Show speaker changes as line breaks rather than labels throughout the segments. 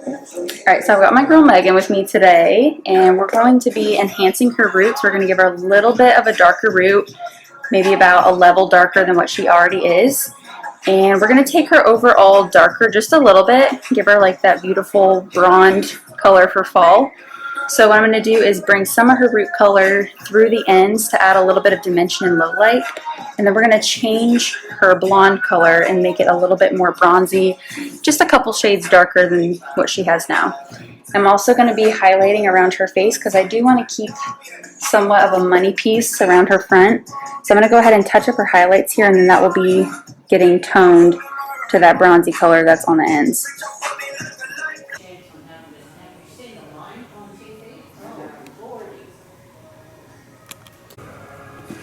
Alright, so I've got my girl Megan with me today, and we're going to be enhancing her roots. We're going to give her a little bit of a darker root, maybe about a level darker than what she already is. And we're going to take her overall darker just a little bit, give her like that beautiful blonde color for fall. So what I'm going to do is bring some of her root color through the ends to add a little bit of dimension and low light. And then we're going to change her blonde color and make it a little bit more bronzy, just a couple shades darker than what she has now. I'm also going to be highlighting around her face because I do want to keep somewhat of a money piece around her front. So I'm going to go ahead and touch up her highlights here, and then that will be getting toned to that bronzy color that's on the ends.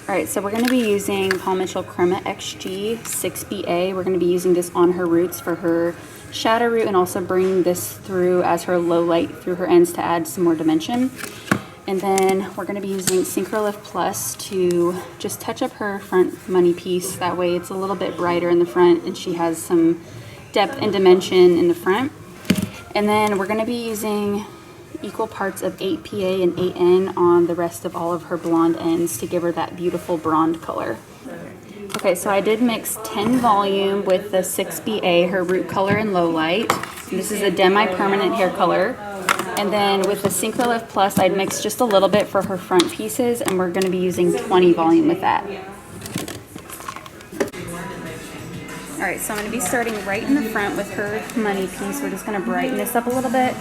Alright, so we're going to be using Paul Mitchell Crema XG 6BA. We're going to be using this on her roots for her shadow root, and also bring this through as her low light through her ends to add some more dimension. And then we're going to be using Sycrolift Plus to just touch up her front money piece. That way it's a little bit brighter in the front and she has some depth and dimension in the front. And then we're going to be using equal parts of 8PA and 8N on the rest of all of her blonde ends to give her that beautiful Bronde color. Okay, so I did mix 10 volume with the 6BA, her root color and low light. And this is a Demi permanent hair color. And then with the Sycrolift Plus, I'd mix just a little bit for her front pieces, and we're going to be using 20 volume with that. Alright, so I'm going to be starting right in the front with her money piece. We're just going to brighten this up a little bit.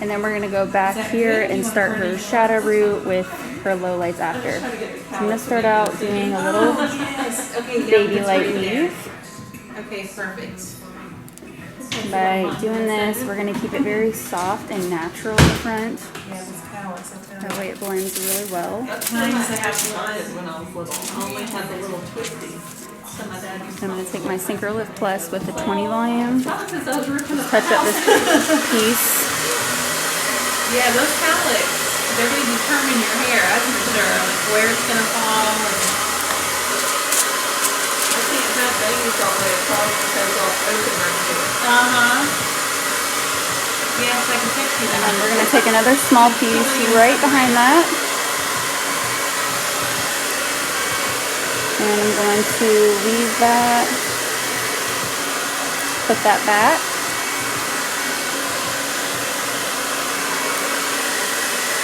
And then we're going to go back here and start her shadow root with her low lights after. So I'm going to start out doing a little baby light weave.
Okay, perfect.
By doing this, we're going to keep it very soft and natural in the front. That way it blends really well.
At times I have mine when I was little. I only have a little twisty.
So I'm going to take my Sycrolift Plus with the 20 volume. Touch up this piece.
Yeah, those cowlicks, they're going to determine your hair, that's for sure. Like where it's going to fall. I can't have babies all the way across because I'll open my hair. Yes, I can text you that.
And we're going to take another small piece right behind that. And I'm going to weave that, put that back.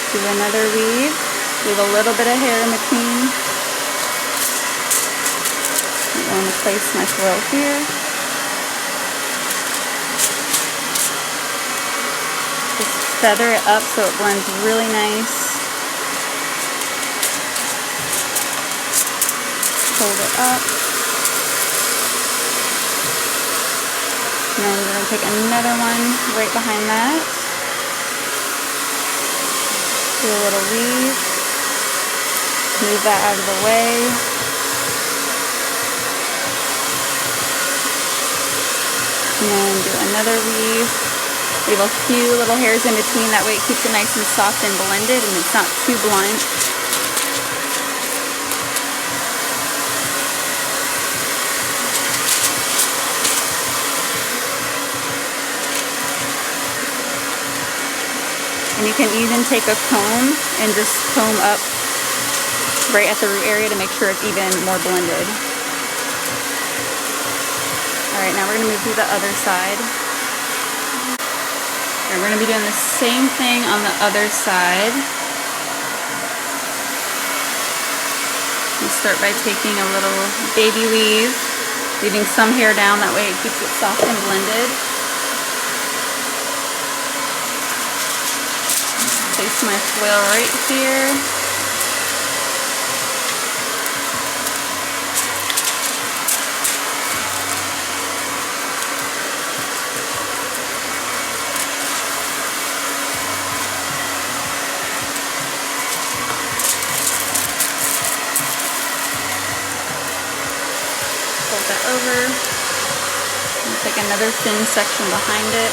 Do another weave, leave a little bit of hair in between. I'm going to place my foil here. Just feather it up so it blends really nice. Hold it up. And then we're going to take another one right behind that. Do a little weave, move that out of the way, and then do another weave, leave a few little hairs in between, that way it keeps it nice and soft and blended and it's not too blunt. And you can even take a comb and just comb up right at the root area to make sure it's even more blended. Alright, now we're going to move to the other side. And we're going to be doing the same thing on the other side. We start by taking a little baby weave, leaving some hair down, that way it keeps it soft and blended. Place my foil right here. Fold that over. And take another thin section behind it.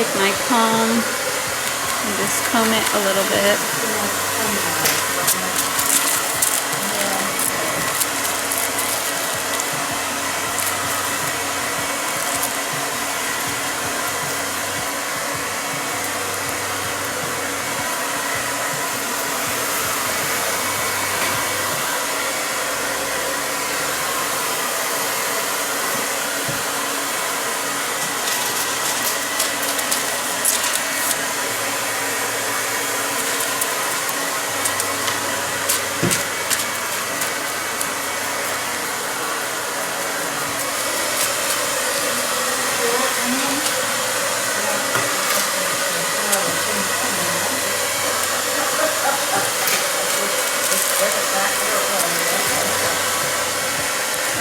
take my comb and just comb it a little bit.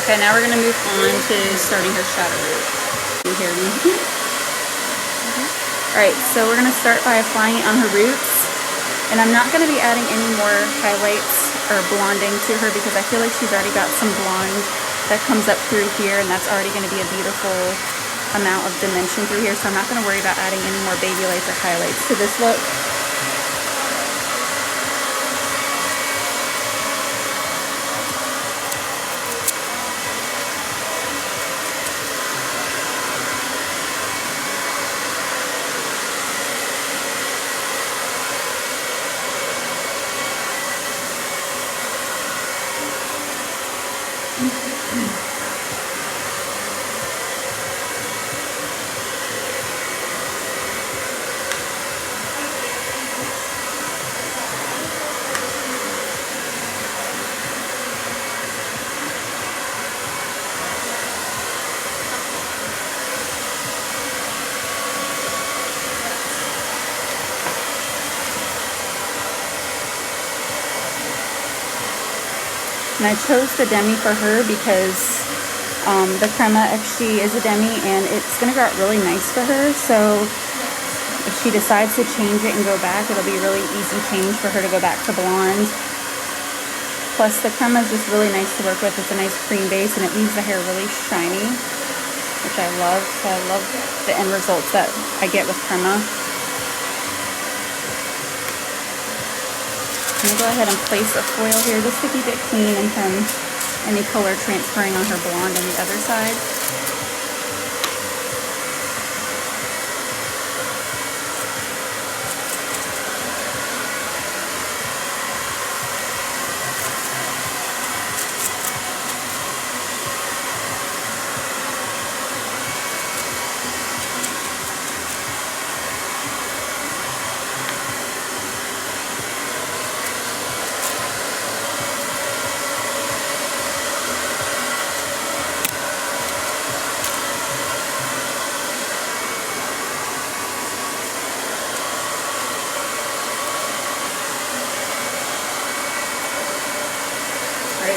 Okay, now we're going to move on to starting her shadow root. You hear me? Alright, so we're going to start by applying it on her roots. And I'm not going to be adding any more highlights or blonding to her because I feel like she's already got some blonde that comes up through here, and that's already going to be a beautiful amount of dimension through here. So I'm not going to worry about adding any more baby lights or highlights to this look. And I chose the Demi for her because the Crema XG is a Demi and it's going to go out really nice for her. So if she decides to change it and go back, it'll be a really easy change for her to go back to blonde. Plus the Crema is just really nice to work with. It's a nice cream base and it leaves the hair really shiny, which I love. So I love the end results that I get with Crema. I'm going to go ahead and place a foil here just to keep it clean and from any color transferring on her blonde on the other side.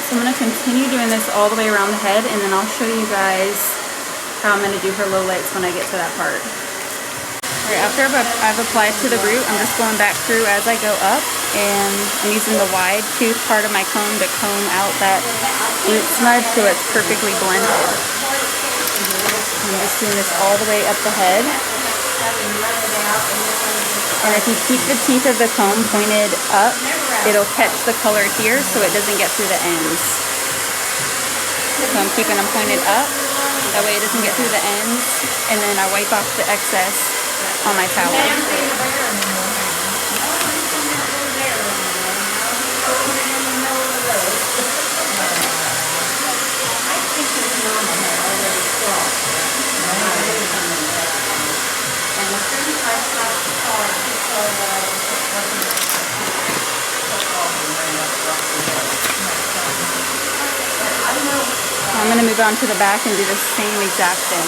So I'm going to continue doing this all the way around the head, and then I'll show you guys how I'm going to do her low lights when I get to that part. Alright, after I've applied to the root, I'm just going back through as I go up, and I'm using the wide tooth part of my comb to comb out that root smudge so it's perfectly blended. I'm just doing this all the way up the head. And if you keep the teeth of the comb pointed up, it'll catch the color here so it doesn't get through the ends. So I'm keeping them pointed up, that way it doesn't get through the ends, and then I wipe off the excess on my towel. I'm going to move on to the back and do the same exact thing.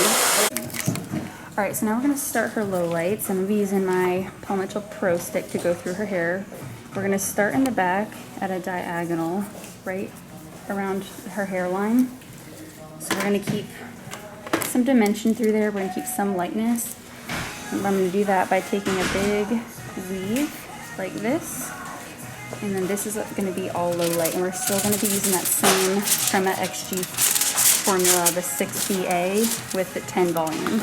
Alright, so now we're going to start her low lights. I'm going to be using my Paul Mitchell Pro Stick to go through her hair. We're going to start in the back at a diagonal right around her hairline. So we're going to keep some dimension through there. We're going to keep some lightness. And I'm going to do that by taking a big weave like this. And then this is going to be all low light. And we're still going to be using that same Crema XG formula, the 6BA with the 10 volume.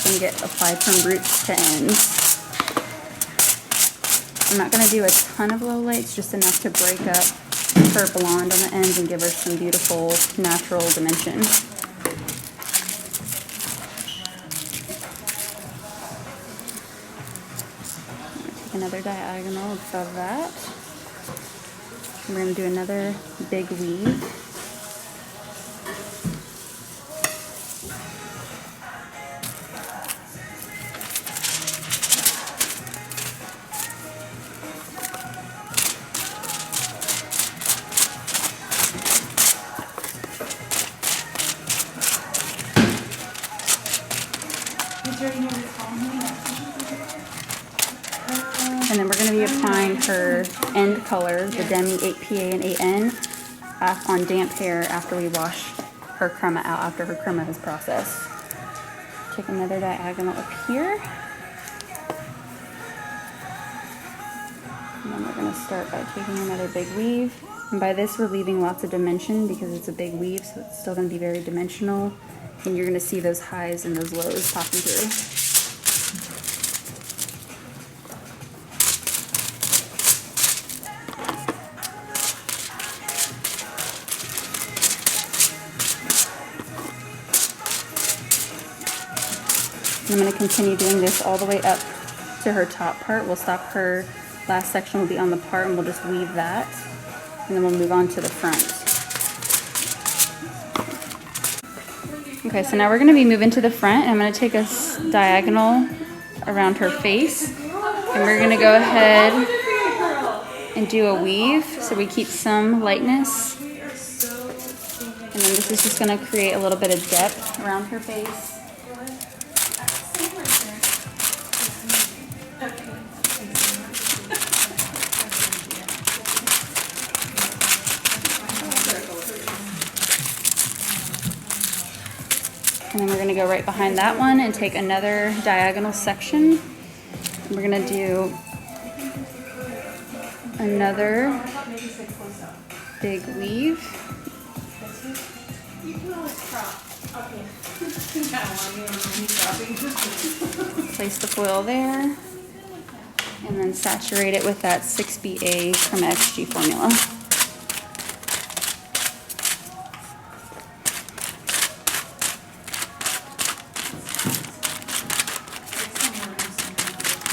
going to get applied from roots to ends. I'm not going to do a ton of low lights, just enough to break up her blonde on the ends and give her some beautiful natural dimension. Take another diagonal above that. And we're going to do another big weave. And then we're going to be applying her end color, the Demi 8PA and 8N, on damp hair after we wash her crema out, after her crema is processed. Take another diagonal up here. And then we're going to start by taking another big weave. And by this we're leaving lots of dimension because it's a big weave, so it's still going to be very dimensional. And you're going to see those highs and those lows popping through. I'm going to continue doing this all the way up to her top part. We'll stop her last section will be on the part and we'll just weave that. And then we'll move on to the front. Okay, so now we're going to be moving to the front. And I'm going to take a diagonal around her face. And we're going to go ahead and do a weave so we keep some lightness. And then this is just going to create a little bit of depth around her face. And then we're going to go right behind that one and take another diagonal section. We're going to do another big weave. Place the foil there. And then saturate it with that 6BA Crema XG formula.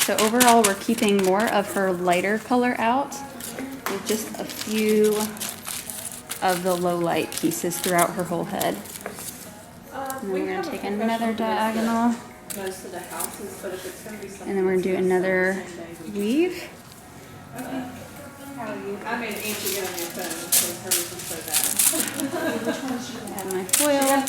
So overall, we're keeping more of her lighter color out with just a few of the low light pieces throughout her whole head. And then we're going to take another diagonal. And then we're going to do another weave. Add my foil.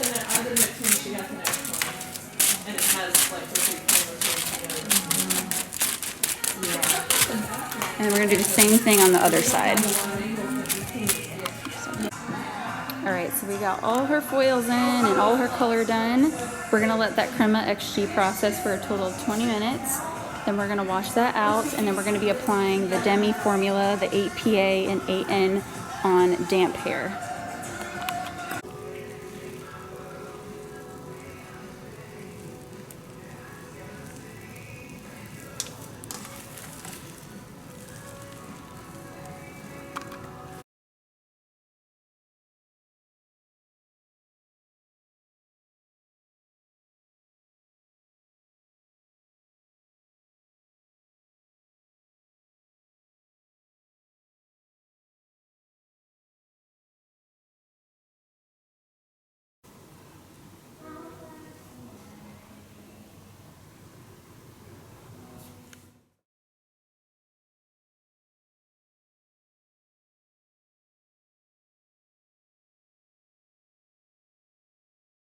And we're going to do the same thing on the other side. Alright, so we got all her foils in and all her color done. We're going to let that Crema XG process for a total of 20 minutes. Then we're going to wash that out, and then we're going to be applying the Demi formula, the 8PA and 8N on damp hair.